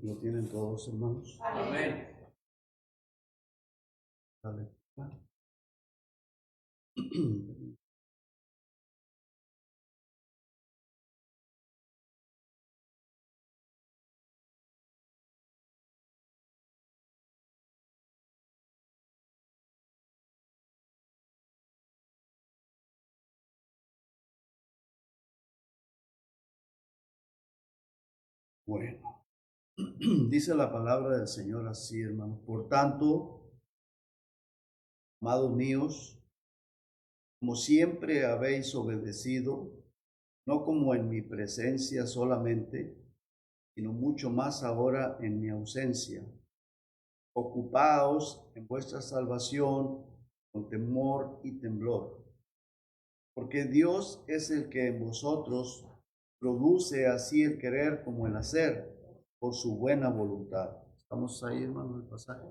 ¿Lo tienen todos, hermanos? Amén. Dale. Bueno, dice la palabra del Señor así, hermanos. Por tanto, amados míos, como siempre habéis obedecido, no como en mi presencia solamente, sino mucho más ahora en mi ausencia. Ocupaos en vuestra salvación con temor y temblor, porque Dios es el que en vosotros produce así el querer como el hacer, por su buena voluntad. ¿Estamos ahí, hermano, el pasaje?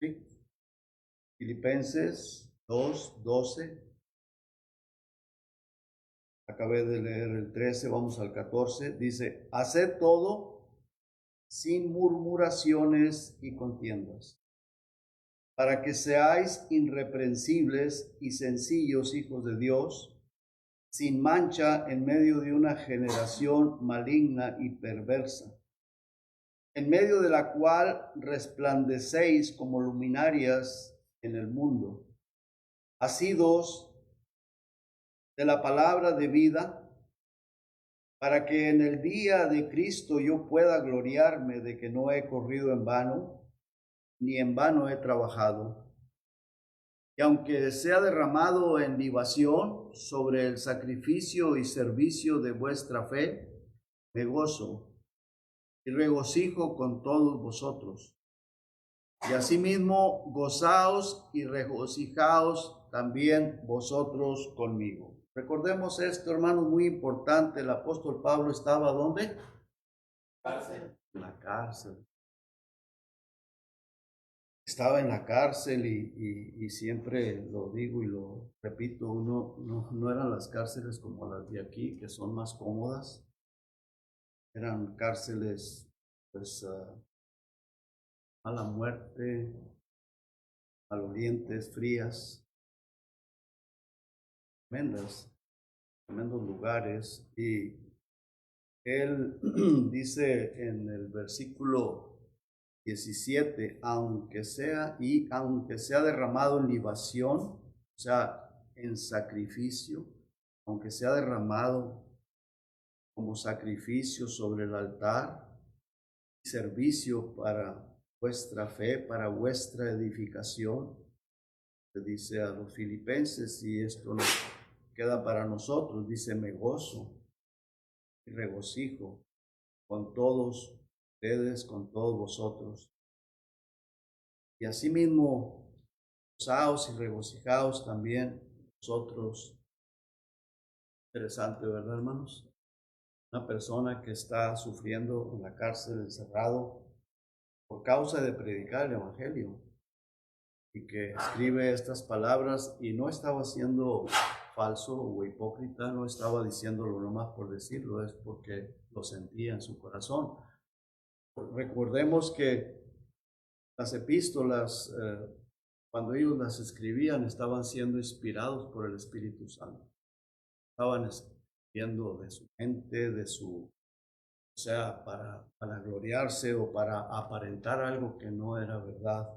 ¿Sí? Filipenses 2:12. Acabé de leer el 13, vamos al 14. Dice, haced todo sin murmuraciones y contiendas, para que seáis irreprensibles y sencillos hijos de Dios, sin mancha en medio de una generación maligna y perversa, en medio de la cual resplandecéis como luminarias en el mundo, asidos de la palabra de vida, para que en el día de Cristo yo pueda gloriarme de que no he corrido en vano, ni en vano he trabajado. Y aunque sea derramado en libación sobre el sacrificio y servicio de vuestra fe, me gozo y regocijo con todos vosotros. Y asimismo, gozaos y regocijaos también vosotros conmigo. Recordemos esto, hermanos, muy importante. El apóstol Pablo estaba ¿dónde? Cárcel. En la cárcel. Estaba en la cárcel y siempre lo digo y lo repito, no eran las cárceles como las de aquí, que son más cómodas. Eran cárceles, pues, a la muerte, malolientes, frías, tremendos lugares. Y él dice en el versículo 17, aunque sea derramado en libación, o sea, en sacrificio, aunque sea derramado como sacrificio sobre el altar, servicio para vuestra fe, para vuestra edificación, se dice a los filipenses, y esto nos queda para nosotros, dice, me gozo y regocijo con todos ustedes, con todos vosotros. Y asimismo, gozaos y regocijaos también vosotros. Interesante, ¿verdad, hermanos? Una persona que está sufriendo en la cárcel, encerrado, por causa de predicar el Evangelio, y que escribe estas palabras y no estaba siendo falso o hipócrita, no estaba diciéndolo nomás por decirlo, es porque lo sentía en su corazón. Recordemos que las epístolas, cuando ellos las escribían, estaban siendo inspirados por el Espíritu Santo. Estaban escribiendo de su mente, o sea, para gloriarse o para aparentar algo que no era verdad.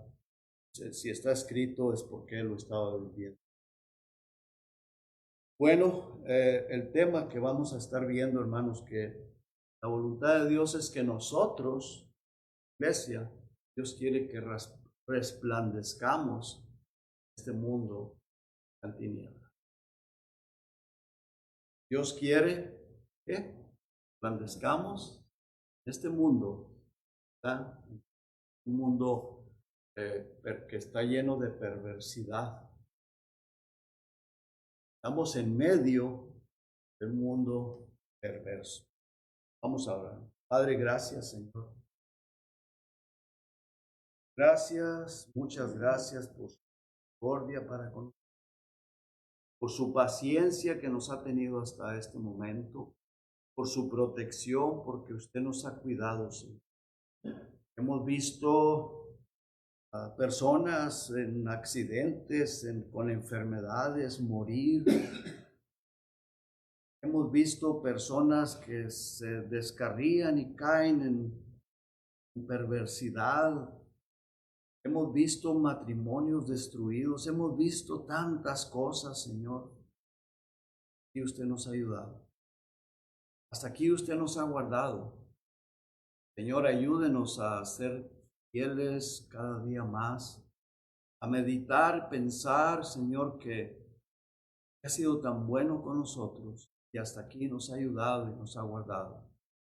Si está escrito es porque él lo estaba viviendo. Bueno, el tema que vamos a estar viendo, hermanos, que la voluntad de Dios es que nosotros, iglesia, Dios quiere que resplandezcamos este mundo en tiniebla. Dios quiere que resplandezcamos este mundo, ¿verdad? Un mundo que está lleno de perversidad. Estamos en medio del mundo perverso. Vamos a orar. Padre, gracias, Señor. Gracias, muchas gracias por su misericordia para con nosotros, por su paciencia que nos ha tenido hasta este momento, por su protección, porque usted nos ha cuidado, Señor. Hemos visto a personas en accidentes, con enfermedades, morir. Hemos visto personas que se descarrían y caen en perversidad. Hemos visto matrimonios destruidos. Hemos visto tantas cosas, Señor. Y usted nos ha ayudado. Hasta aquí usted nos ha guardado. Señor, ayúdenos a ser fieles cada día más, a meditar, pensar, Señor, que ha sido tan bueno con nosotros y hasta aquí nos ha ayudado y nos ha guardado.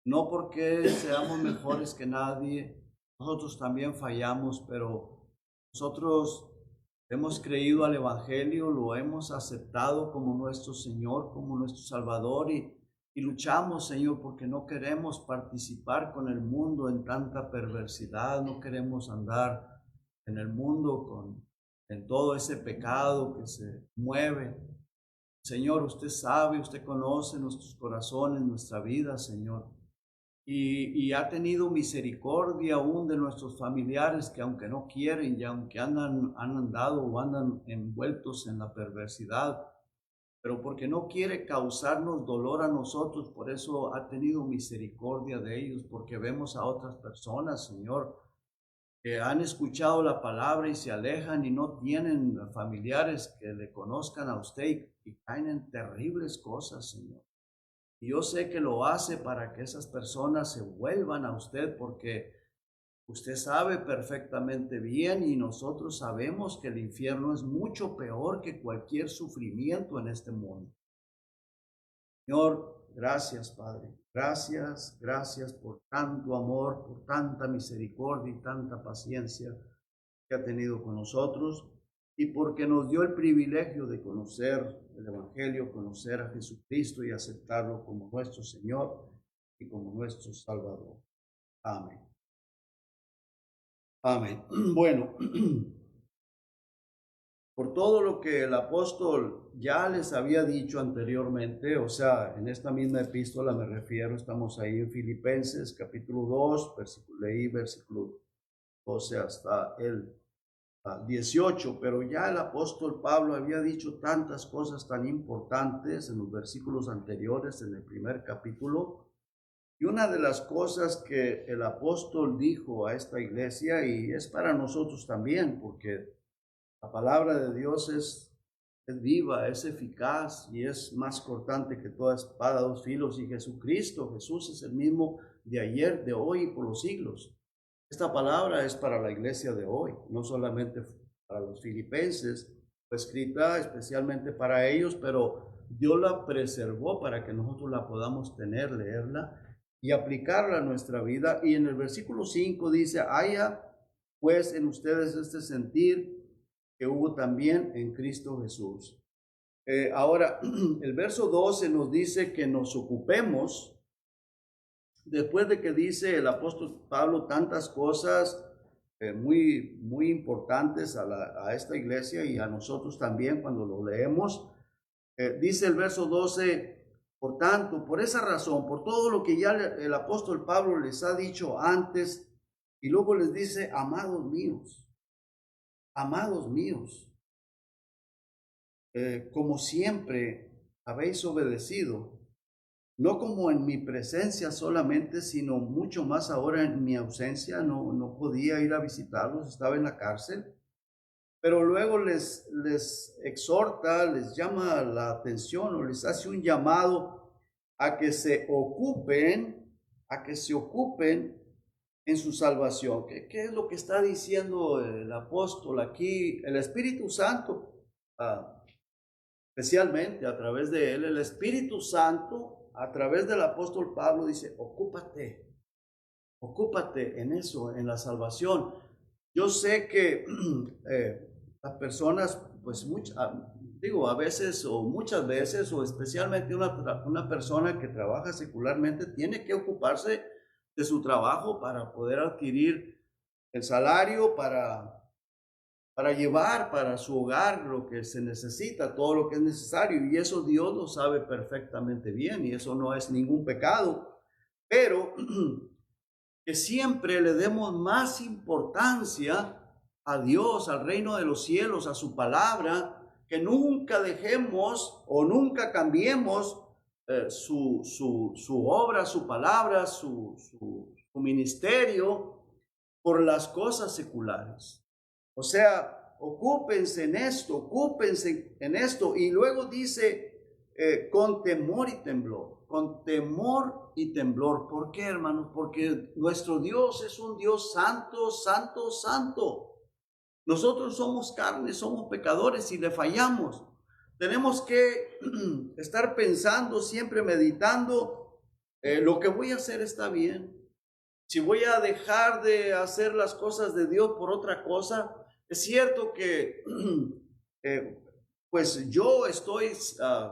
No porque seamos mejores que nadie, nosotros también fallamos, pero nosotros hemos creído al Evangelio, lo hemos aceptado como nuestro Señor, como nuestro Salvador y luchamos, Señor, porque no queremos participar con el mundo en tanta perversidad, no queremos andar en el mundo en todo ese pecado que se mueve. Señor, usted sabe, usted conoce nuestros corazones, nuestra vida, Señor. Y ha tenido misericordia aún de nuestros familiares que aunque no quieren y aunque han andado o andan envueltos en la perversidad, pero porque no quiere causarnos dolor a nosotros, por eso ha tenido misericordia de ellos, porque vemos a otras personas, Señor, que han escuchado la palabra y se alejan y no tienen familiares que le conozcan a usted y caen en terribles cosas, Señor. Y yo sé que lo hace para que esas personas se vuelvan a usted, porque usted sabe perfectamente bien y nosotros sabemos que el infierno es mucho peor que cualquier sufrimiento en este mundo. Señor, gracias, Padre. Gracias, gracias por tanto amor, por tanta misericordia y tanta paciencia que ha tenido con nosotros y porque nos dio el privilegio de conocer el Evangelio, conocer a Jesucristo y aceptarlo como nuestro Señor y como nuestro Salvador. Amén. Amén. Bueno, por todo lo que el apóstol ya les había dicho anteriormente, o sea, en esta misma epístola me refiero, estamos ahí en Filipenses capítulo 2, leí versículo 12 hasta el 18, pero ya el apóstol Pablo había dicho tantas cosas tan importantes en los versículos anteriores, en el primer capítulo. Y una de las cosas que el apóstol dijo a esta iglesia, y es para nosotros también, porque la palabra de Dios es viva, es eficaz y es más cortante que toda espada de dos filos. Y Jesús es el mismo de ayer, de hoy y por los siglos. Esta palabra es para la iglesia de hoy, no solamente para los filipenses, fue escrita especialmente para ellos, pero Dios la preservó para que nosotros la podamos tener, leerla y aplicarla a nuestra vida. Y en el versículo 5 dice, haya pues en ustedes este sentir que hubo también en Cristo Jesús. Ahora, el verso 12 nos dice que nos ocupemos, después de que dice el apóstol Pablo tantas cosas muy, muy importantes a esta iglesia y a nosotros también cuando lo leemos, dice el verso 12, por tanto, por esa razón, por todo lo que ya el apóstol Pablo les ha dicho antes, y luego les dice, amados míos, como siempre habéis obedecido, no como en mi presencia solamente, sino mucho más ahora en mi ausencia. No podía ir a visitarlos, estaba en la cárcel. Pero luego les exhorta, les llama la atención o les hace un llamado a que se ocupen en su salvación. ¿Qué es lo que está diciendo el apóstol aquí? El Espíritu Santo, especialmente a través de él, el Espíritu Santo, a través del apóstol Pablo, dice, ocúpate en eso, en la salvación. Yo sé que las personas, pues a veces o muchas veces, o especialmente una persona que trabaja secularmente, tiene que ocuparse de su trabajo para poder adquirir el salario para llevar para su hogar lo que se necesita, todo lo que es necesario. Y eso Dios lo sabe perfectamente bien y eso no es ningún pecado. Pero que siempre le demos más importancia a Dios, al reino de los cielos, a su palabra, que nunca dejemos o nunca cambiemos su obra, su palabra, su ministerio por las cosas seculares. O sea, ocúpense en esto. Y luego dice, con temor y temblor, con temor y temblor. ¿Por qué, hermanos? Porque nuestro Dios es un Dios santo, santo, santo. Nosotros somos carne, somos pecadores y le fallamos. Tenemos que estar pensando, siempre meditando, lo que voy a hacer está bien. Si voy a dejar de hacer las cosas de Dios por otra cosa, es cierto que pues yo estoy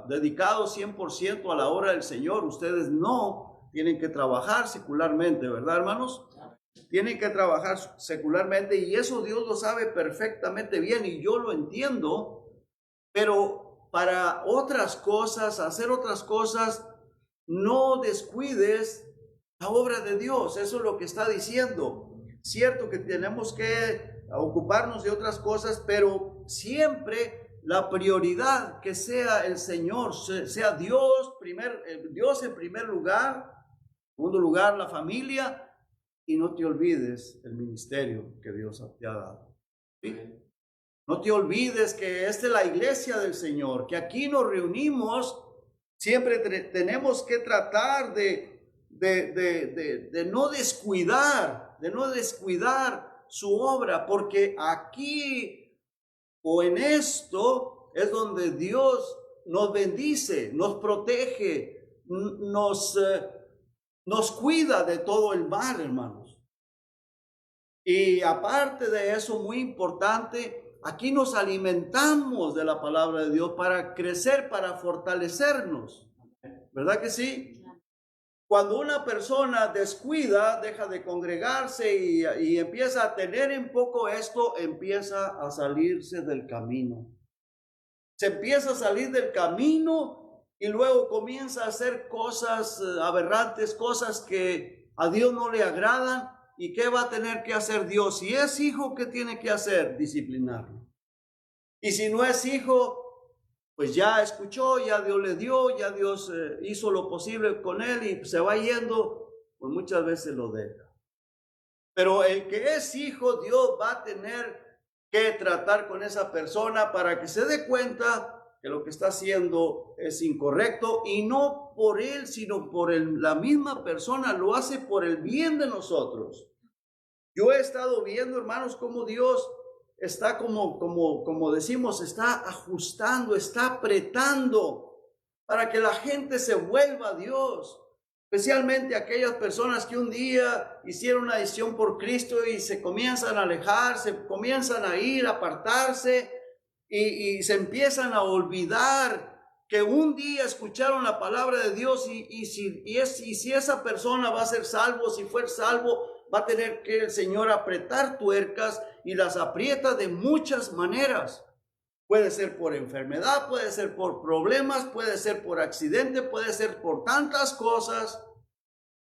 dedicado 100% a la obra del Señor. Ustedes no tienen que trabajar secularmente, ¿verdad, hermanos? Tienen que trabajar secularmente y eso Dios lo sabe perfectamente bien y yo lo entiendo, pero para otras cosas, hacer otras cosas, no descuides la obra de Dios. Eso es lo que está diciendo. Cierto que tenemos que ocuparnos de otras cosas, pero siempre la prioridad que sea el Señor, sea Dios, Dios en primer lugar, en segundo lugar la familia, y no te olvides el ministerio que Dios te ha dado. ¿Sí? No te olvides que esta es la iglesia del Señor, que aquí nos reunimos. Siempre tenemos que tratar de no descuidar, su obra, porque aquí o en esto es donde Dios nos bendice, nos protege, nos cuida de todo el mal, hermanos. Y aparte de eso, muy importante, aquí nos alimentamos de la palabra de Dios para crecer, para fortalecernos. ¿Verdad que sí? Cuando una persona descuida, deja de congregarse y empieza a tener en poco esto, empieza a salirse del camino. Se empieza a salir del camino y luego comienza a hacer cosas aberrantes, cosas que a Dios no le agradan. ¿Y qué va a tener que hacer Dios? Si es hijo, ¿qué tiene que hacer? Disciplinarlo. Y si no es hijo, pues ya escuchó, ya Dios le dio, ya Dios hizo lo posible con él y se va yendo, pues muchas veces lo deja. Pero el que es hijo, Dios va a tener que tratar con esa persona para que se dé cuenta que lo que está haciendo es incorrecto y no por él, sino por la misma persona, lo hace por el bien de nosotros. Yo he estado viendo, hermanos, cómo Dios está como decimos, está ajustando, está apretando para que la gente se vuelva a Dios. Especialmente aquellas personas que un día hicieron una decisión por Cristo y se comienzan a alejar, se comienzan a ir, a apartarse y se empiezan a olvidar que un día escucharon la palabra de Dios y si esa persona va a ser salvo, si fue salvo, va a tener que el Señor apretar tuercas y las aprieta de muchas maneras. Puede ser por enfermedad, puede ser por problemas, puede ser por accidente, puede ser por tantas cosas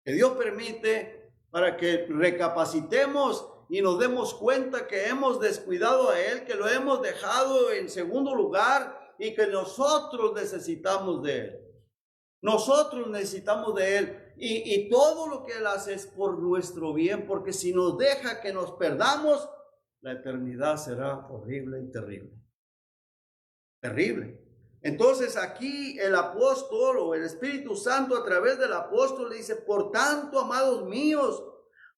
que Dios permite para que recapacitemos y nos demos cuenta que hemos descuidado a Él, que lo hemos dejado en segundo lugar y que nosotros necesitamos de Él. Nosotros necesitamos de Él y todo lo que Él hace es por nuestro bien, porque si nos deja que nos perdamos, la eternidad será horrible y terrible. Terrible. Entonces aquí el apóstol o el Espíritu Santo a través del apóstol le dice, por tanto, amados míos,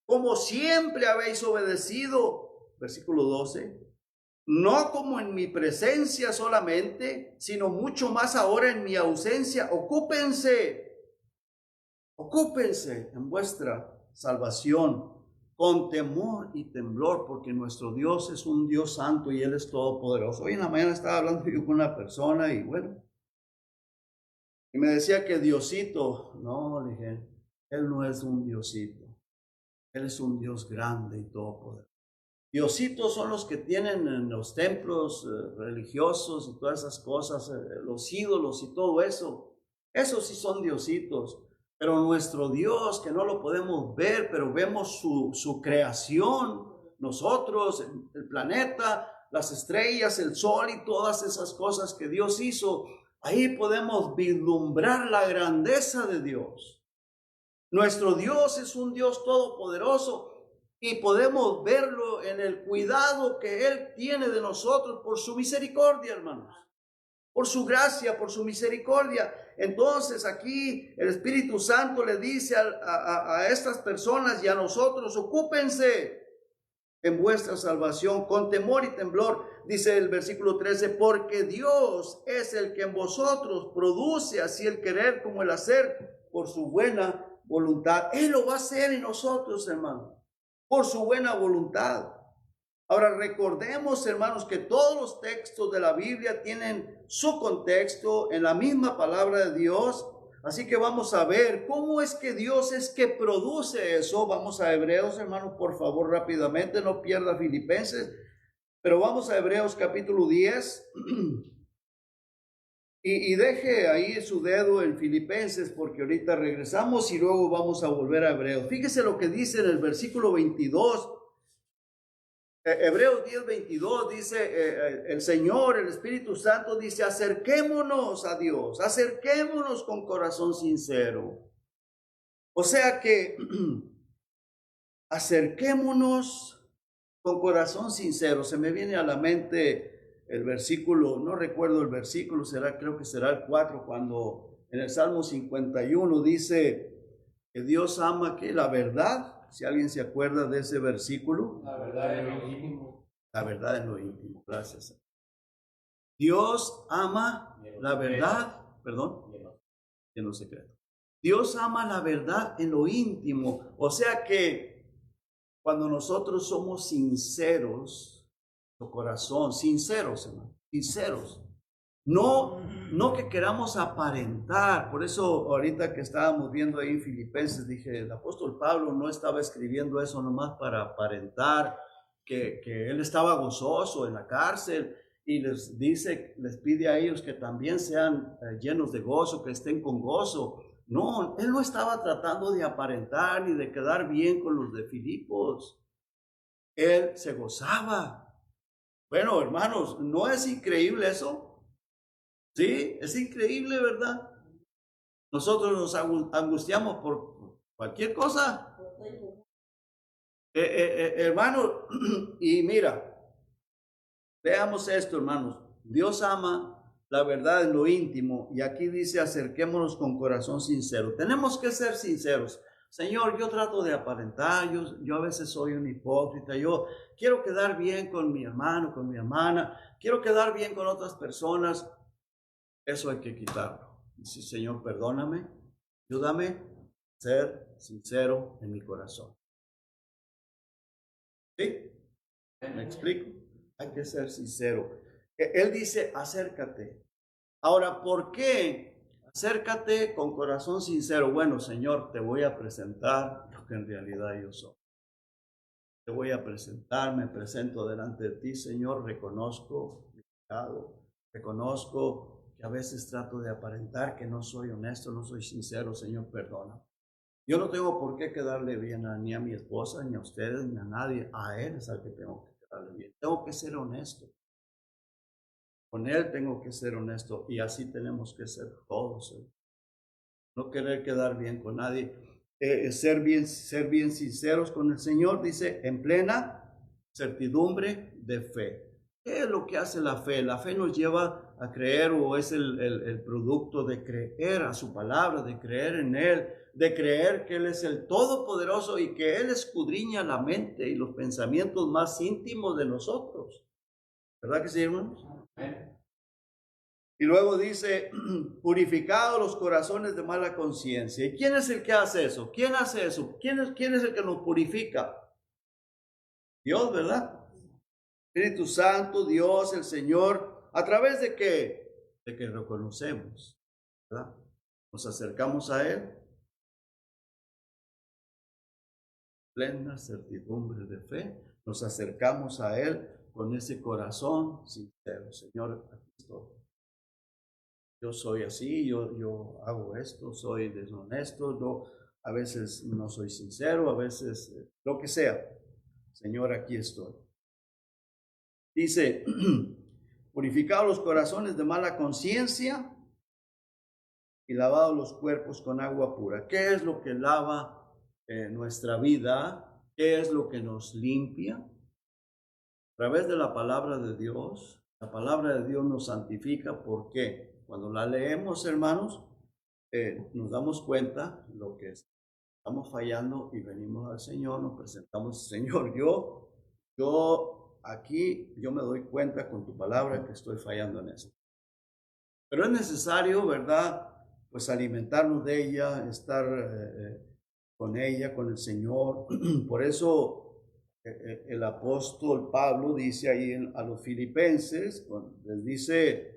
como siempre habéis obedecido, versículo 12, no como en mi presencia solamente, sino mucho más ahora en mi ausencia, ocúpense en vuestra salvación con temor y temblor, porque nuestro Dios es un Dios santo y Él es todopoderoso. Hoy en la mañana estaba hablando yo con una persona y me decía que Diosito, no, le dije, Él no es un Diosito. Él es un Dios grande y todopoderoso. Diositos son los que tienen en los templos religiosos y todas esas cosas, los ídolos y todo eso. Esos sí son diositos. Pero nuestro Dios, que no lo podemos ver, pero vemos su creación, nosotros, el planeta, las estrellas, el sol y todas esas cosas que Dios hizo, ahí podemos vislumbrar la grandeza de Dios. Nuestro Dios es un Dios todopoderoso y podemos verlo en el cuidado que Él tiene de nosotros por su misericordia, hermanos. Por su gracia, por su misericordia. Entonces aquí el Espíritu Santo le dice a estas personas y a nosotros: ocúpense en vuestra salvación con temor y temblor, dice el versículo 13, porque Dios es el que en vosotros produce así el querer como el hacer por su buena voluntad. Él lo va a hacer en nosotros, hermanos, por su buena voluntad. Ahora recordemos, hermanos, que todos los textos de la Biblia tienen su contexto en la misma palabra de Dios. Así que vamos a ver cómo es que Dios es que produce eso. Vamos a Hebreos, hermanos, por favor, rápidamente, no pierda Filipenses. Pero vamos a Hebreos capítulo 10. Y deje ahí su dedo en Filipenses, porque ahorita regresamos y luego vamos a volver a Hebreos. Fíjese lo que dice en el versículo 22. Hebreos 10:22 dice, el Señor, el Espíritu Santo dice: acerquémonos a Dios, acerquémonos con corazón sincero. O sea que acerquémonos con corazón sincero. Se me viene a la mente el versículo, no recuerdo el versículo, creo que será el 4, cuando en el Salmo 51 dice que Dios ama que la verdad. Si alguien se acuerda de ese versículo. La verdad en lo íntimo. La verdad en lo íntimo, gracias. Dios ama la verdad, en lo secreto. Dios ama la verdad en lo íntimo. O sea que cuando nosotros somos sinceros, de corazón, sinceros, hermano, sinceros. No que queramos aparentar. Por eso ahorita que estábamos viendo ahí en Filipenses, dije, el apóstol Pablo no estaba escribiendo eso nomás para aparentar que él estaba gozoso en la cárcel, y les pide a ellos que también sean llenos de gozo, que estén con gozo. No, él no estaba tratando de aparentar ni de quedar bien con los de Filipos. Él se gozaba. Bueno, hermanos, ¿no es increíble eso? Sí, es increíble, ¿verdad? Nosotros nos angustiamos por cualquier cosa. Hermano, y mira, veamos esto, hermanos. Dios ama la verdad en lo íntimo, y aquí dice: acerquémonos con corazón sincero. Tenemos que ser sinceros. Señor, yo trato de aparentar, yo a veces soy un hipócrita, yo quiero quedar bien con mi hermano, con mi hermana, quiero quedar bien con otras personas. Eso hay que quitarlo. Dice: Señor, perdóname, ayúdame a ser sincero en mi corazón. ¿Sí? ¿Me explico? Hay que ser sincero. Él dice: acércate. Ahora, ¿por qué? Acércate con corazón sincero. Bueno, Señor, te voy a presentar lo que en realidad yo soy. Te voy a presentar, me presento delante de ti, Señor. Reconozco mi pecado, reconozco que a veces trato de aparentar que no soy honesto, no soy sincero. Señor, perdona. Yo no tengo por qué quedarle bien ni a mi esposa, ni a ustedes, ni a nadie. A Él es al que tengo que quedarle bien. Tengo que ser honesto. Con Él tengo que ser honesto, y así tenemos que ser todos. No querer quedar bien con nadie. Ser bien sinceros con el Señor, dice, en plena certidumbre de fe. ¿Qué es lo que hace la fe? La fe nos lleva a creer, o es el producto de creer a su palabra, de creer en Él, de creer que Él es el Todopoderoso y que Él escudriña la mente y los pensamientos más íntimos de nosotros. ¿Verdad que sí, hermanos? Y luego dice: purificados los corazones de mala conciencia. ¿Y quién es el que hace eso? ¿Quién hace eso? ¿Quién es el que nos purifica? Dios, ¿verdad? Espíritu Santo, Dios, el Señor. ¿A través de qué? De que reconocemos, ¿verdad? Nos acercamos a Él, plena certidumbre de fe, nos acercamos a Él con ese corazón sincero. Señor, aquí estoy. Yo soy así, yo hago esto, soy deshonesto, yo a veces no soy sincero, a veces lo que sea. Señor, aquí estoy. Dice, purificados los corazones de mala conciencia y lavados los cuerpos con agua pura. ¿Qué es lo que lava nuestra vida? ¿Qué es lo que nos limpia? A través de la palabra de Dios. La palabra de Dios nos santifica. ¿Por qué? Cuando la leemos, hermanos, nos damos cuenta lo que estamos fallando y venimos al Señor, nos presentamos. Señor, yo aquí, yo me doy cuenta con tu palabra que estoy fallando en eso. Pero es necesario, ¿verdad? Pues alimentarnos de ella, estar con ella, con el Señor. Por eso el apóstol Pablo dice ahí a los filipenses, les dice,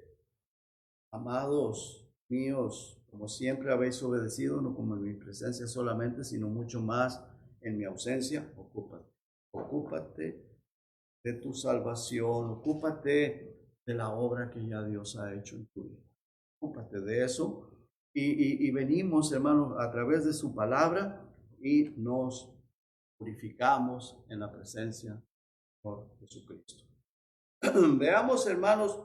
amados míos, como siempre habéis obedecido, no como en mi presencia solamente, sino mucho más en mi ausencia, ocúpate de tu salvación, ocúpate de la obra que ya Dios ha hecho en tu vida. Ocúpate de eso. Y venimos, hermanos, a través de su palabra y nos purificamos en la presencia de Jesucristo. Veamos, hermanos,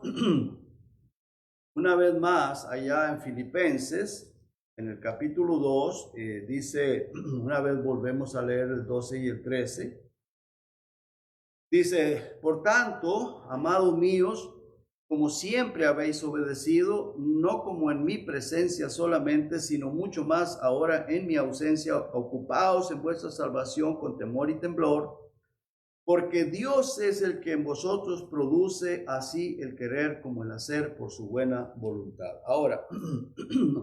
una vez más, allá en Filipenses, en el capítulo 2, dice, una vez volvemos a leer el 12 y el 13. Dice, por tanto, amados míos, como siempre habéis obedecido, no como en mi presencia solamente, sino mucho más ahora en mi ausencia, ocupaos en vuestra salvación con temor y temblor, porque Dios es el que en vosotros produce así el querer como el hacer por su buena voluntad. Ahora,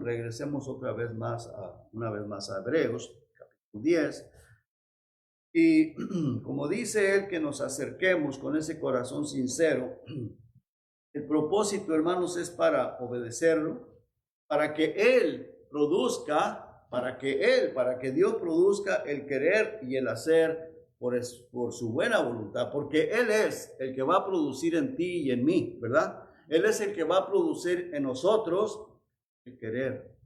regresemos una vez más a Hebreos, capítulo 10. Y como dice él, que nos acerquemos con ese corazón sincero. El propósito, hermanos, es para obedecerlo, para que Él produzca, para que Dios produzca el querer y el hacer por su buena voluntad, porque Él es el que va a producir en ti y en mí, ¿verdad? Él es el que va a producir en nosotros el querer.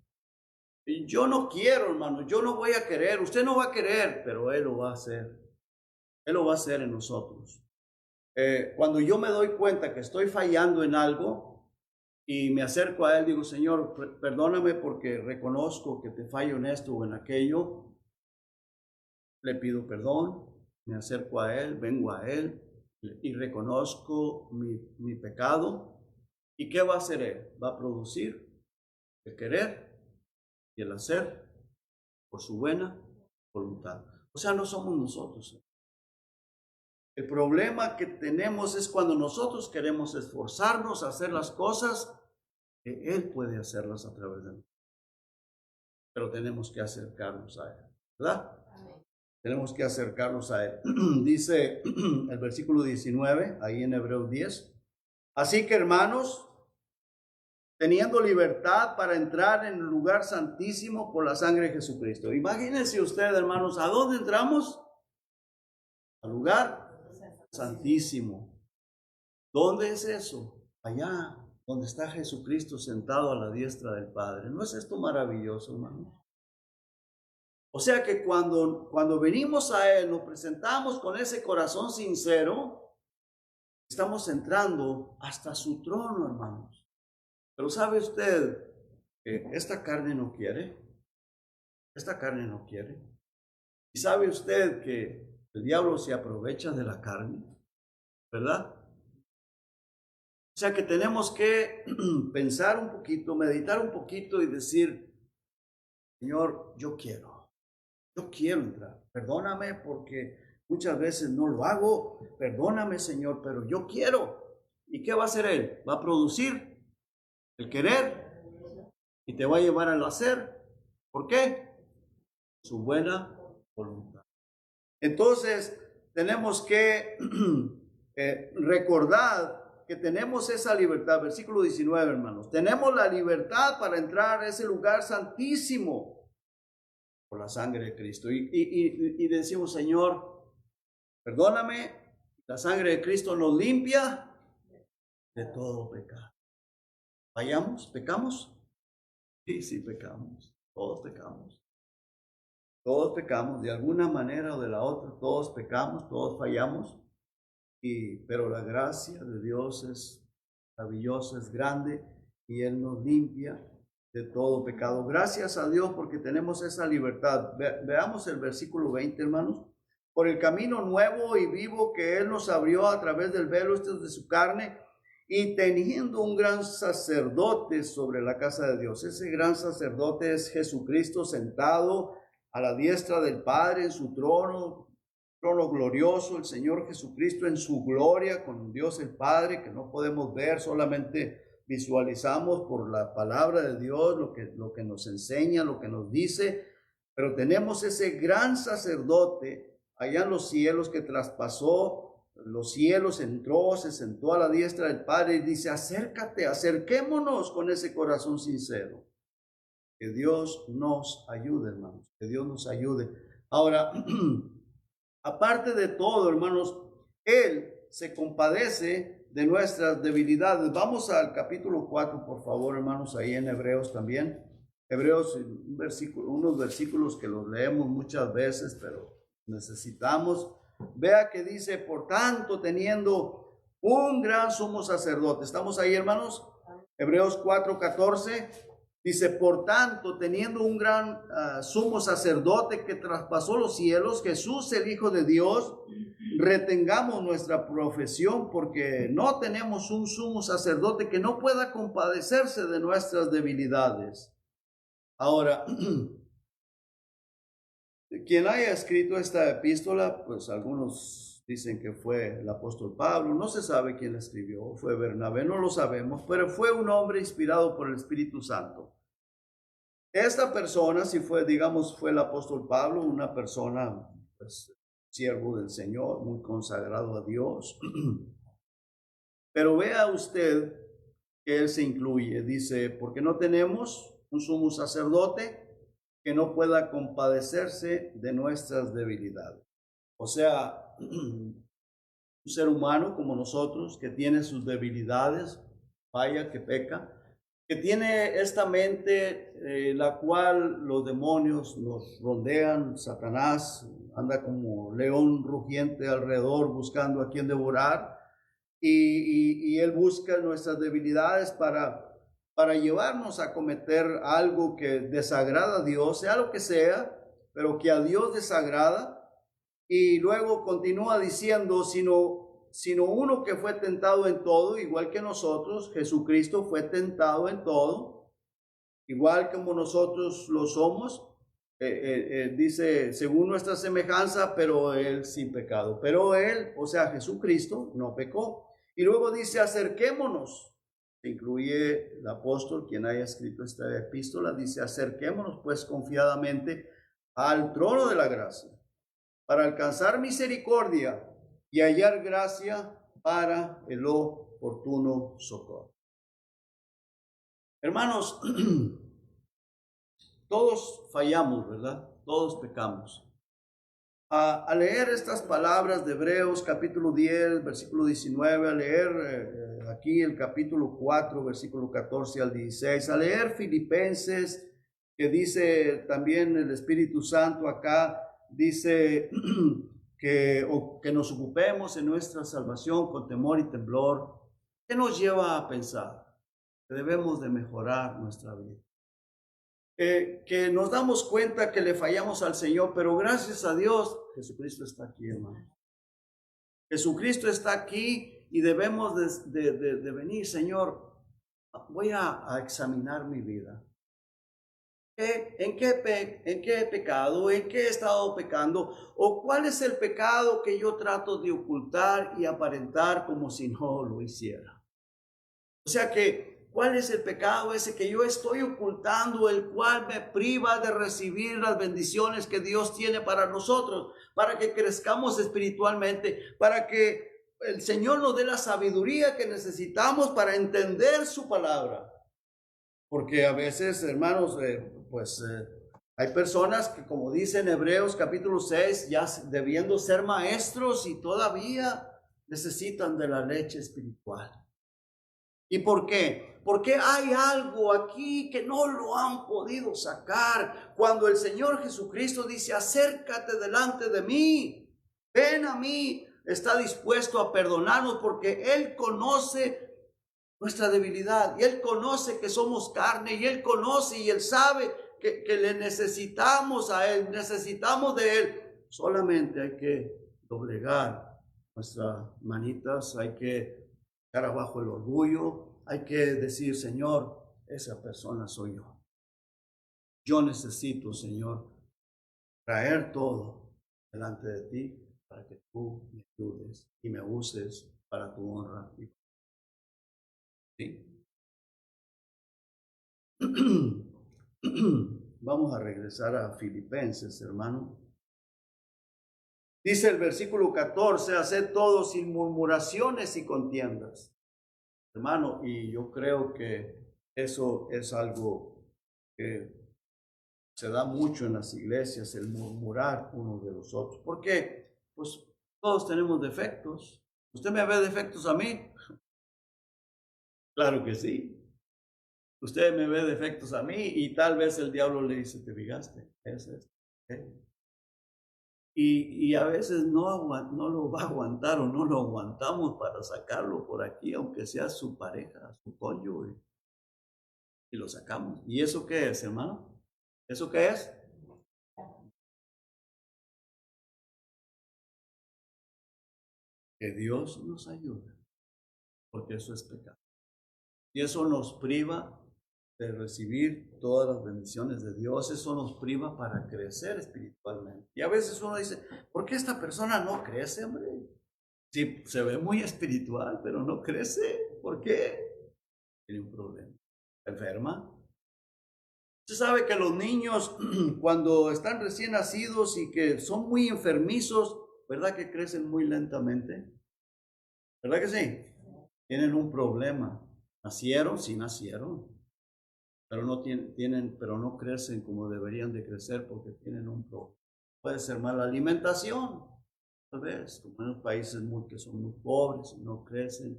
Y yo no quiero, hermano, yo no voy a querer, usted no va a querer, pero Él lo va a hacer. Él lo va a hacer en nosotros. Cuando yo me doy cuenta que estoy fallando en algo y me acerco a Él, digo, Señor, perdóname porque reconozco que te fallo en esto o en aquello, le pido perdón, me acerco a Él, vengo a Él y reconozco mi pecado. ¿Y qué va a hacer Él? Va a producir el querer y el hacer por su buena voluntad. O sea, no somos nosotros. El problema que tenemos es cuando nosotros queremos esforzarnos a hacer las cosas, que Él puede hacerlas a través de nosotros. Pero tenemos que acercarnos a Él, ¿verdad? Amén. Tenemos que acercarnos a Él. Dice el versículo 19, ahí en Hebreos 10. Así que, hermanos, teniendo libertad para entrar en el lugar santísimo por la sangre de Jesucristo. Imagínense ustedes, hermanos, ¿a dónde entramos? Al lugar santísimo. ¿Dónde es eso? Allá, donde está Jesucristo sentado a la diestra del Padre. ¿No es esto maravilloso, hermano? O sea que cuando venimos a Él, nos presentamos con ese corazón sincero, estamos entrando hasta su trono, hermanos. Pero ¿sabe usted que esta carne no quiere? Esta carne no quiere. ¿Y sabe usted que el diablo se aprovecha de la carne? ¿Verdad? O sea que tenemos que pensar un poquito, meditar un poquito y decir, Señor, yo quiero entrar. Perdóname porque muchas veces no lo hago. Perdóname, Señor, pero yo quiero. ¿Y qué va a hacer Él? Va a producir el querer y te va a llevar al hacer. ¿Por qué? Su buena voluntad. Entonces, tenemos que recordar que tenemos esa libertad. Versículo 19, hermanos. Tenemos la libertad para entrar a ese lugar santísimo por la sangre de Cristo. Y decimos, Señor, perdóname, la sangre de Cristo nos limpia de todo pecado. ¿Fallamos? ¿Pecamos? Sí, pecamos. Todos pecamos. Todos pecamos de alguna manera o de la otra. Todos pecamos, todos fallamos. Pero la gracia de Dios es maravillosa, es grande y Él nos limpia de todo pecado. Gracias a Dios porque tenemos esa libertad. Veamos el versículo 20, hermanos. Por el camino nuevo y vivo que Él nos abrió a través del velo de su carne, y teniendo un gran sacerdote sobre la casa de Dios. Ese gran sacerdote es Jesucristo sentado a la diestra del Padre en su trono glorioso, el Señor Jesucristo en su gloria con Dios el Padre, que no podemos ver, solamente visualizamos por la palabra de Dios lo que nos enseña, lo que nos dice, pero tenemos ese gran sacerdote allá en los cielos que traspasó los cielos, entró, se sentó a la diestra del Padre y dice, acércate, acerquémonos con ese corazón sincero. Que Dios nos ayude, hermanos, que Dios nos ayude. Ahora, aparte de todo, hermanos, Él se compadece de nuestras debilidades. Vamos al capítulo 4, por favor, hermanos, ahí en Hebreos también. Hebreos, unos versículos que los leemos muchas veces, pero necesitamos. Vea que dice, por tanto, teniendo un gran sumo sacerdote. ¿Estamos ahí, hermanos? Hebreos 4:14. Dice, por tanto, teniendo un gran sumo sacerdote que traspasó los cielos, Jesús el Hijo de Dios, retengamos nuestra profesión, porque no tenemos un sumo sacerdote que no pueda compadecerse de nuestras debilidades. Ahora, quien haya escrito esta epístola, pues algunos dicen que fue el apóstol Pablo, no se sabe quién la escribió, fue Bernabé, no lo sabemos, pero fue un hombre inspirado por el Espíritu Santo. Esta persona, si fue, digamos, fue el apóstol Pablo, una persona, pues, siervo del Señor, muy consagrado a Dios. Pero vea usted que él se incluye, dice, porque no tenemos un sumo sacerdote que no pueda compadecerse de nuestras debilidades. O sea, un ser humano como nosotros que tiene sus debilidades, falla, que peca, que tiene esta mente la cual los demonios nos rondean, Satanás anda como león rugiente alrededor buscando a quien devorar y él busca nuestras debilidades para llevarnos a cometer algo que desagrada a Dios, sea lo que sea, pero que a Dios desagrada. Y luego continúa diciendo, sino uno que fue tentado en todo, igual que nosotros. Jesucristo fue tentado en todo, igual como nosotros lo somos. Dice, según nuestra semejanza, pero Él sin pecado. Pero Él, o sea, Jesucristo, no pecó. Y luego dice, acerquémonos. Se incluye el apóstol, quien haya escrito esta epístola, dice, acerquémonos pues confiadamente al trono de la gracia, para alcanzar misericordia y hallar gracia para el oportuno socorro. Hermanos, todos fallamos, ¿verdad? Todos pecamos. A leer estas palabras de Hebreos capítulo 10, versículo 19, a leer aquí el capítulo 4, versículo 14 al 16, a leer Filipenses, que dice también el Espíritu Santo acá, dice que nos ocupemos en nuestra salvación con temor y temblor. ¿Qué nos lleva a pensar? Que debemos de mejorar nuestra vida. Que nos damos cuenta que le fallamos al Señor, pero gracias a Dios, Jesucristo está aquí, hermano. Jesucristo está aquí y debemos de venir, Señor, voy a examinar mi vida. ¿En qué he pecado? ¿En qué he estado pecando? ¿O cuál es el pecado que yo trato de ocultar y aparentar como si no lo hiciera? O sea que, ¿cuál es el pecado ese que yo estoy ocultando, el cual me priva de recibir las bendiciones que Dios tiene para nosotros, para que crezcamos espiritualmente, para que el Señor nos dé la sabiduría que necesitamos para entender su palabra? Porque a veces, hermanos, Hay personas que, como dice en Hebreos capítulo 6, ya debiendo ser maestros y todavía necesitan de la leche espiritual. ¿Y por qué? Porque hay algo aquí que no lo han podido sacar. Cuando el Señor Jesucristo dice, acércate delante de mí, ven a mí, está dispuesto a perdonarnos porque Él conoce nuestra debilidad y Él conoce que somos carne y Él conoce y Él sabe que le necesitamos a Él, necesitamos de Él. Solamente hay que doblegar nuestras manitas, hay que echar abajo el orgullo, hay que decir, Señor, esa persona soy yo. Yo necesito, Señor, traer todo delante de ti para que tú me ayudes y me uses para tu honra. ¿Sí? Vamos a regresar a Filipenses, hermano. Dice el versículo 14, haced todo sin murmuraciones y contiendas. Hermano, y yo creo que eso es algo que se da mucho en las iglesias, el murmurar unos de los otros. ¿Por qué? Pues todos tenemos defectos. ¿Usted me ve defectos a mí? Claro que sí. Usted me ve defectos a mí y tal vez el diablo le dice, te fijaste, ese es. Y a veces no lo va a aguantar o no lo aguantamos para sacarlo por aquí, aunque sea su pareja, su cónyuge. Y lo sacamos. ¿Y eso qué es, hermano? ¿Eso qué es? Que Dios nos ayude, porque eso es pecado. Y eso nos priva de recibir todas las bendiciones de Dios, eso nos priva para crecer espiritualmente. Y a veces uno dice, ¿por qué esta persona no crece, hombre? Sí, se ve muy espiritual, pero no crece. ¿Por qué? Tiene un problema. ¿Enferma? Usted sabe que los niños, cuando están recién nacidos y que son muy enfermizos, ¿verdad que crecen muy lentamente? ¿Verdad que sí? Tienen un problema. Nacieron, sí nacieron, pero no pero no crecen como deberían de crecer porque tienen un problema. Puede ser mala alimentación, tal vez, como en los países que son muy pobres y no crecen,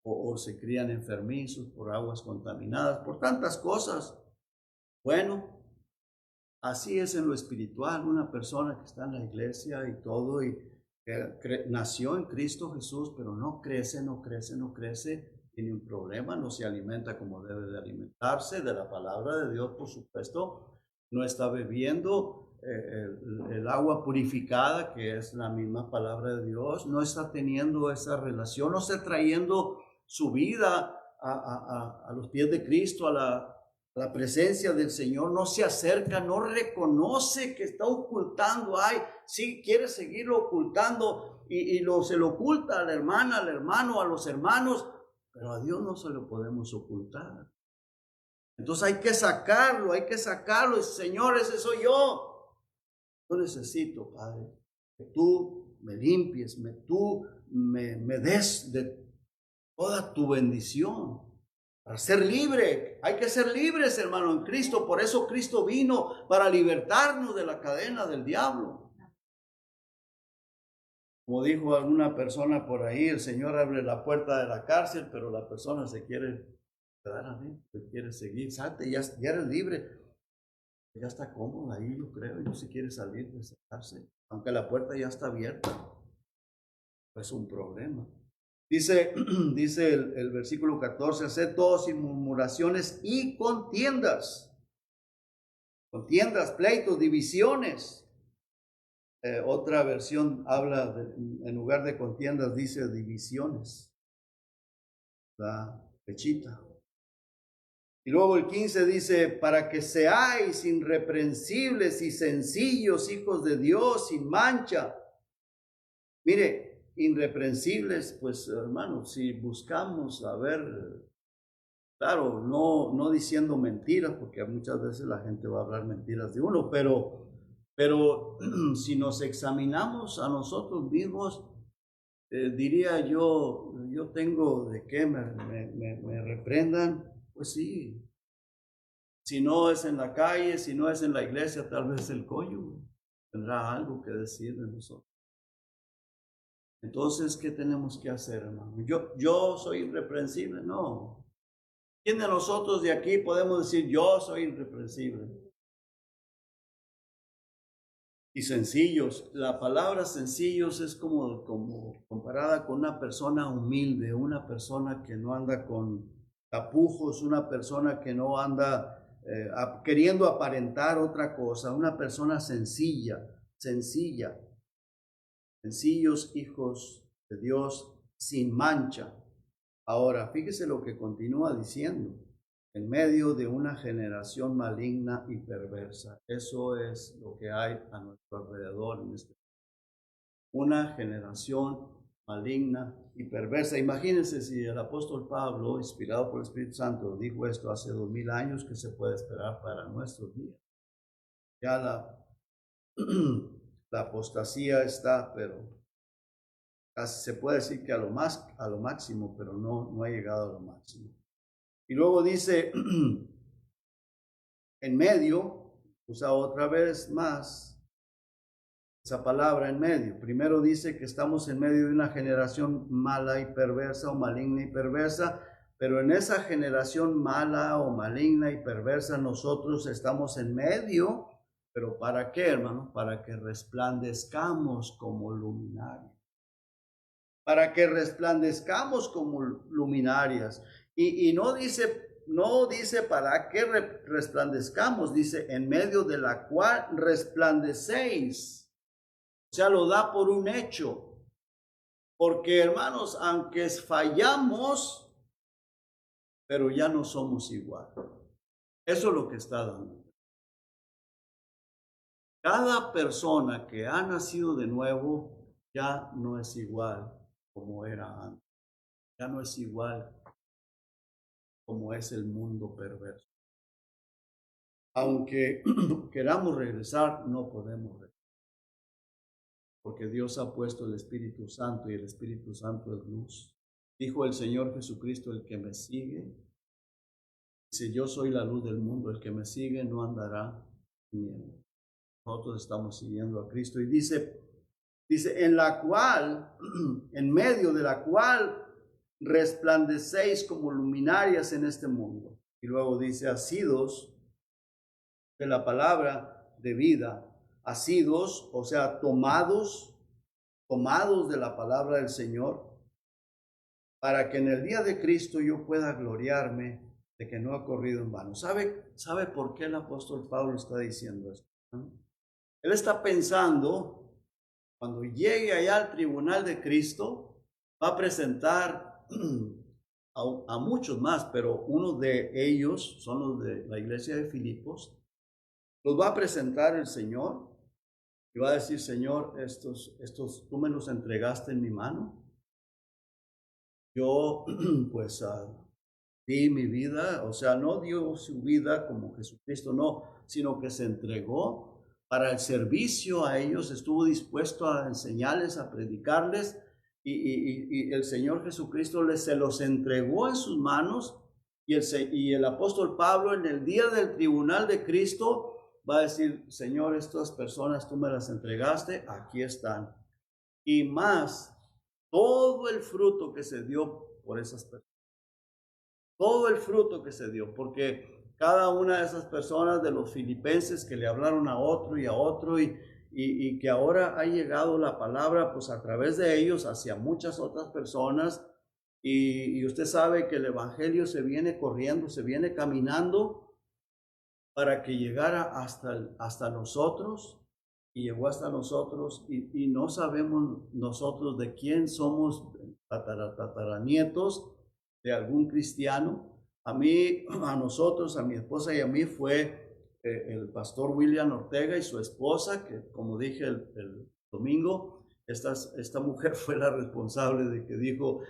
o se crían enfermizos por aguas contaminadas, por tantas cosas. Bueno, así es en lo espiritual, una persona que está en la iglesia y todo, y que nació en Cristo Jesús, pero no crece, tiene un problema, no se alimenta como debe de alimentarse, de la palabra de Dios, por supuesto, no está bebiendo el agua purificada, que es la misma palabra de Dios, no está teniendo esa relación, no está trayendo su vida a los pies de Cristo, a la presencia del Señor, no se acerca, no reconoce que está ocultando, sí quiere seguirlo ocultando y se lo oculta a la hermana, al hermano, a los hermanos, pero a Dios no se lo podemos ocultar. Entonces hay que sacarlo, y Señor, ese soy yo. Yo necesito, Padre, que tú me limpies, tú me des de toda tu bendición. Para ser libre, hay que ser libres, hermano, en Cristo. Por eso Cristo vino para libertarnos de la cadena del diablo. Como dijo alguna persona por ahí, el Señor abre la puerta de la cárcel, pero la persona se quiere quedar adentro, quiere seguir. Salte, ya eres libre. Ya está cómodo ahí, yo creo, y no se quiere salir de esa cárcel. Aunque la puerta ya está abierta. Es un problema. Dice el versículo 14, haced todo sin murmuraciones y contiendas. Contiendas, pleitos, divisiones. Otra versión habla, en lugar de contiendas, dice divisiones. La fechita. Y luego el 15 dice, para que seáis irreprensibles y sencillos, hijos de Dios, sin mancha. Mire, irreprensibles, pues hermanos, si buscamos claro, no diciendo mentiras, porque muchas veces la gente va a hablar mentiras de uno, pero si nos examinamos a nosotros mismos, diría yo tengo de qué me reprendan, pues sí, Si no es en la calle, si no es en la iglesia, tal vez el cónyuge tendrá algo que decir de nosotros. Entonces, ¿qué tenemos que hacer, hermano? Yo soy irreprensible, no. ¿Quién de nosotros de aquí podemos decir yo soy irreprensible? Y sencillos, la palabra sencillos es como comparada con una persona humilde, una persona que no anda con tapujos, una persona que no anda queriendo aparentar otra cosa, una persona sencilla, sencillos hijos de Dios sin mancha. Ahora, fíjese lo que continúa diciendo, en medio de una generación maligna y perversa. Eso es lo que hay a nuestro alrededor en este momento. Una generación maligna y perversa. Imagínense si el apóstol Pablo, inspirado por el Espíritu Santo, dijo esto hace 2000 años, ¿qué se puede esperar para nuestros días? Ya la apostasía está, pero casi se puede decir que a lo máximo, pero no ha llegado a lo máximo. Y luego dice, en medio, usa otra vez más esa palabra en medio. Primero dice que estamos en medio de una generación mala y perversa o maligna y perversa, pero en esa generación mala o maligna y perversa nosotros estamos en medio, pero ¿para qué, hermano? Para que resplandezcamos como luminarias. Para que resplandezcamos como luminarias. Y no dice para qué resplandezcamos, dice en medio de la cual resplandecéis. O sea, lo da por un hecho. Porque, hermanos, aunque fallamos, pero ya no somos igual. Eso es lo que está dando. Cada persona que ha nacido de nuevo ya no es igual como era antes. Ya no es igual como es el mundo perverso. Aunque queramos regresar, no podemos regresar. Porque Dios ha puesto el Espíritu Santo y el Espíritu Santo es luz. Dijo el Señor Jesucristo, el que me sigue, dice, yo soy la luz del mundo, el que me sigue no andará en tinieblas. Nosotros estamos siguiendo a Cristo y dice, en la cual, en medio de la cual resplandecéis como luminarias en este mundo. Y luego dice, asidos de la palabra de vida, asidos, o sea, tomados de la palabra del Señor, para que en el día de Cristo yo pueda gloriarme de que no ha corrido en vano. ¿Sabe por qué el apóstol Pablo está diciendo esto? Él está pensando, cuando llegue allá al tribunal de Cristo, va a presentar a muchos más, pero uno de ellos son los de la iglesia de Filipos. Los va a presentar el Señor y va a decir, Señor, estos tú me los entregaste en mi mano. Yo pues di mi vida, o sea, no dio su vida como Jesucristo, no, sino que se entregó para el servicio a ellos, estuvo dispuesto a enseñarles, a predicarles, y el Señor Jesucristo se los entregó en sus manos, y el apóstol Pablo en el día del tribunal de Cristo va a decir, Señor, estas personas tú me las entregaste, aquí están. Y más, todo el fruto que se dio por esas personas. Todo el fruto que se dio, porque cada una de esas personas de los filipenses que le hablaron a otro y que ahora ha llegado la palabra pues a través de ellos hacia muchas otras personas y usted sabe que el evangelio se viene corriendo, se viene caminando para que llegara hasta nosotros y llegó hasta nosotros y no sabemos nosotros de quién somos tataranietos de algún cristiano. A nosotros, a mi esposa y a mí fue el pastor William Ortega y su esposa, que como dije el domingo, esta mujer fue la responsable de que dijo,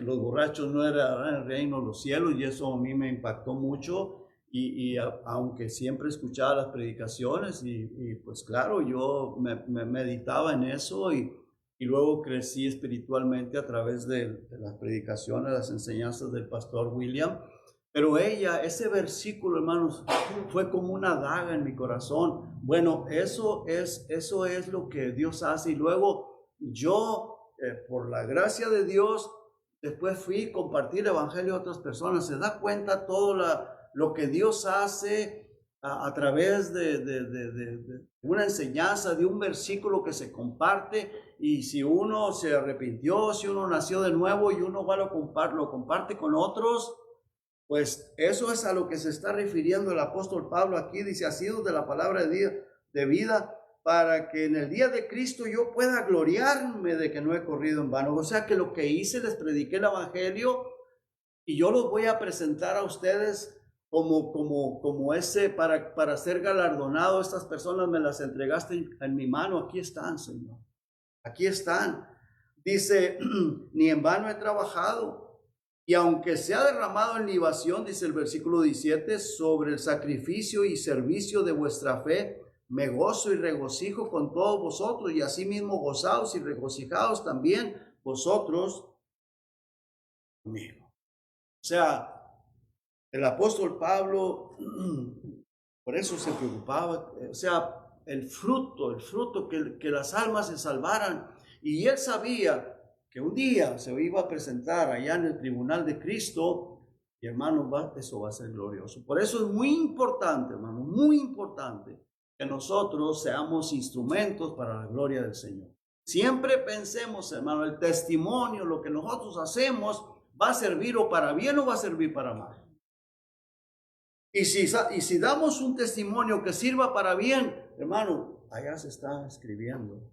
los borrachos no eran el reino de los cielos, y eso a mí me impactó mucho. Y aunque siempre escuchaba las predicaciones y pues claro, yo me meditaba en eso y luego crecí espiritualmente a través de las predicaciones, las enseñanzas del pastor William. Pero ese versículo, hermanos, fue como una daga en mi corazón. Bueno, eso es lo que Dios hace. Y luego yo, por la gracia de Dios, después fui a compartir el evangelio a otras personas. Se da cuenta todo lo que Dios hace a través de una enseñanza, de un versículo que se comparte. Y si uno se arrepintió, si uno nació de nuevo y uno va lo comparte con otros, pues eso es a lo que se está refiriendo el apóstol Pablo aquí. Dice, asidos de la palabra de vida, para que en el día de Cristo yo pueda gloriarme de que no he corrido en vano. O sea que lo que hice, les prediqué el evangelio y yo los voy a presentar a ustedes como ese para ser galardonado. Estas personas me las entregaste en mi mano. Aquí están, Señor. Aquí están. Dice, ni en vano he trabajado. Y aunque se ha derramado en libación, dice el versículo 17, sobre el sacrificio y servicio de vuestra fe, me gozo y regocijo con todos vosotros, y asimismo gozaos y regocijaos también vosotros conmigo. O sea, el apóstol Pablo, por eso se preocupaba, o sea, el fruto, que las almas se salvaran, y él sabía que un día se iba a presentar allá en el tribunal de Cristo, y hermanos, eso va a ser glorioso. Por eso es muy importante, hermano, muy importante que nosotros seamos instrumentos para la gloria del Señor. Siempre pensemos, hermano, el testimonio, lo que nosotros hacemos, va a servir o para bien o va a servir para mal. Y si damos un testimonio que sirva para bien, hermano, allá se está escribiendo.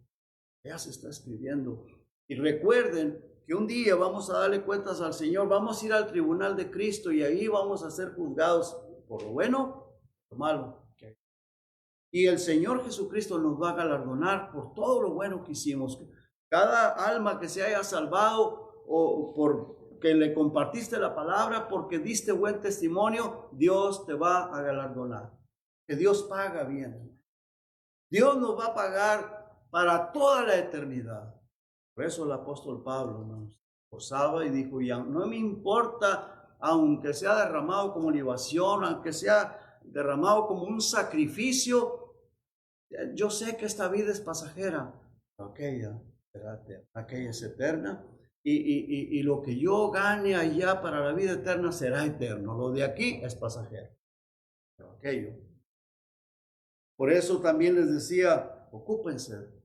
Allá se está escribiendo. Y recuerden que un día vamos a darle cuentas al Señor, vamos a ir al tribunal de Cristo y ahí vamos a ser juzgados por lo bueno o lo malo. Y el Señor Jesucristo nos va a galardonar por todo lo bueno que hicimos. Cada alma que se haya salvado o porque le compartiste la palabra, porque diste buen testimonio, Dios te va a galardonar. Que Dios paga bien. Dios nos va a pagar para toda la eternidad. Por eso el apóstol Pablo nos esforzaba y dijo, ya no me importa, aunque sea derramado como libación, aunque sea derramado como un sacrificio, yo sé que esta vida es pasajera, aquella es eterna, y lo que yo gane allá para la vida eterna será eterno. Lo de aquí es pasajero. Pero aquello. Por eso también les decía, ocúpense.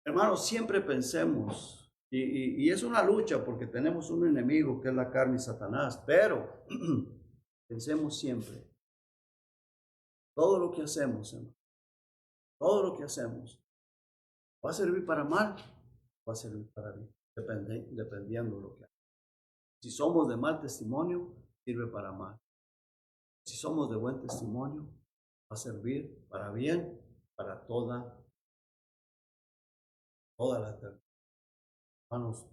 Hermanos, siempre pensemos, y es una lucha porque tenemos un enemigo que es la carne y Satanás, pero pensemos siempre, todo lo que hacemos, hermano, todo lo que hacemos, ¿va a servir para mal? Va a servir para bien, dependiendo de lo que hagamos. Si somos de mal testimonio, sirve para mal. Si somos de buen testimonio, va a servir para bien, para toda la eternidad. Hermanos,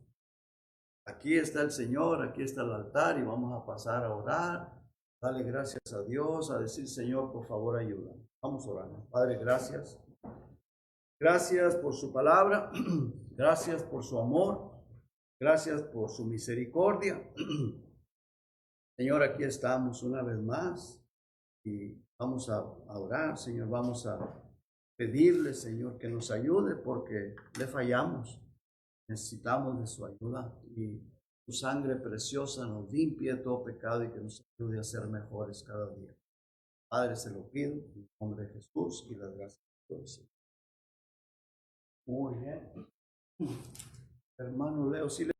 aquí está el Señor, aquí está el altar y vamos a pasar a orar. Dale gracias a Dios, a decir, Señor, por favor, ayúdame. Vamos a orar. Padre, gracias. Gracias por su palabra. Gracias por su amor. Gracias por su misericordia. Señor, aquí estamos una vez más y vamos a orar, Señor. Vamos a pedirle, Señor, que nos ayude porque le fallamos. Necesitamos de su ayuda y su sangre preciosa nos limpie todo pecado y que nos ayude a ser mejores cada día. Padre, se lo pido en el nombre de Jesús y las gracias por eso. Muy bien. Hermano Leo, si le